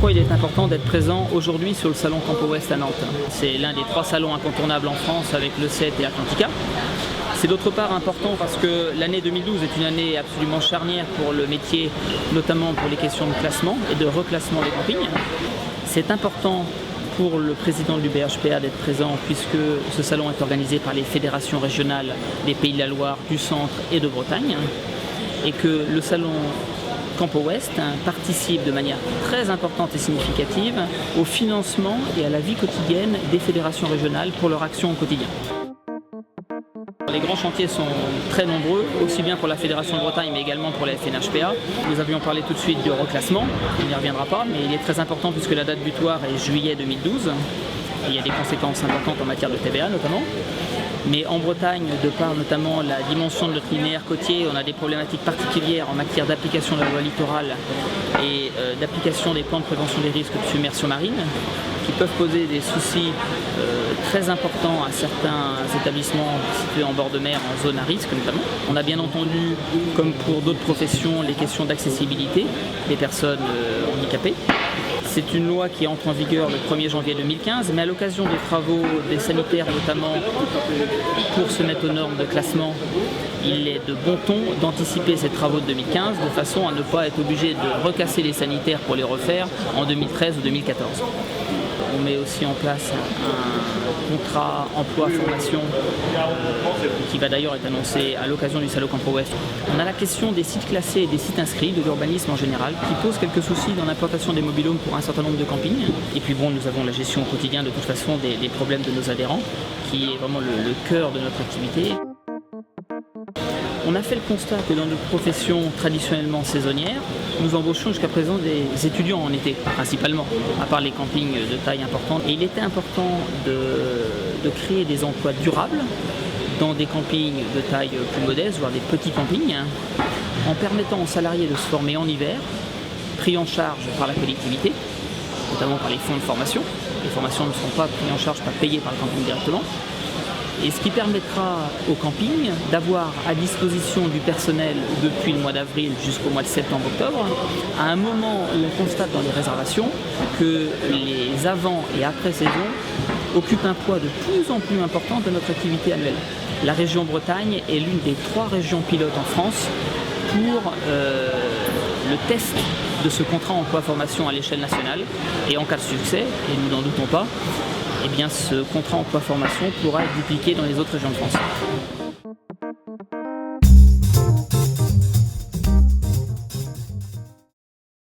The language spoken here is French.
Pourquoi il est important d'être présent aujourd'hui sur le salon Campo West à Nantes? C'est l'un des 3 salons incontournables en France avec le CET et Atlantica. C'est d'autre part important parce que l'année 2012 est une année absolument charnière pour le métier, notamment pour les questions de classement et de reclassement des campings. C'est important pour le président du BHPA d'être présent puisque ce salon est organisé par les fédérations régionales des Pays de la Loire, du Centre et de Bretagne, et que le salon Campo West participe de manière très importante et significative au financement et à la vie quotidienne des fédérations régionales pour leur action au quotidien. Les grands chantiers sont très nombreux, aussi bien pour la Fédération de Bretagne mais également pour la FNHPA. Nous avions parlé tout de suite du reclassement, on n'y reviendra pas, mais il est très important puisque la date butoir est juillet 2012. Et il y a des conséquences importantes en matière de TVA notamment. Mais en Bretagne, de par notamment la dimension de notre linéaire côtier, on a des problématiques particulières en matière d'application de la loi littorale et d'application des plans de prévention des risques de submersion marine, qui peuvent poser des soucis très importants à certains établissements situés en bord de mer, en zone à risque notamment. On a bien entendu, comme pour d'autres professions, les questions d'accessibilité des personnes handicapées. C'est une loi qui entre en vigueur le 1er janvier 2015, mais à l'occasion des travaux des sanitaires notamment pour se mettre aux normes de classement, il est de bon ton d'anticiper ces travaux de 2015 de façon à ne pas être obligé de recasser les sanitaires pour les refaire en 2013 ou 2014. On met aussi en place un contrat emploi-formation qui va d'ailleurs être annoncé à l'occasion du salon Campo West. On a la question des sites classés et des sites inscrits, de l'urbanisme en général, qui pose quelques soucis dans l'implantation des mobil-homes pour un certain nombre de campings. Et puis bon, nous avons la gestion au quotidien de toute façon des problèmes de nos adhérents, qui est vraiment le cœur de notre activité. On a fait le constat que dans notre profession traditionnellement saisonnière, nous embauchions jusqu'à présent des étudiants en été, principalement, à part les campings de taille importante. Et il était important de créer des emplois durables dans des campings de taille plus modeste, voire des petits campings, en permettant aux salariés de se former en hiver, pris en charge par la collectivité, notamment par les fonds de formation. Les formations ne sont pas prises en charge, pas payées par le camping directement. Et ce qui permettra au camping d'avoir à disposition du personnel depuis le mois d'avril jusqu'au mois de septembre-octobre, à un moment où on constate dans les réservations que les avant- et après-saisons occupent un poids de plus en plus important de notre activité annuelle. La région Bretagne est l'une des 3 régions pilotes en France pour le test de ce contrat emploi-formation à l'échelle nationale. Et en cas de succès, et nous n'en doutons pas, eh bien, ce contrat emploi-formation pourra être dupliqué dans les autres régions de France.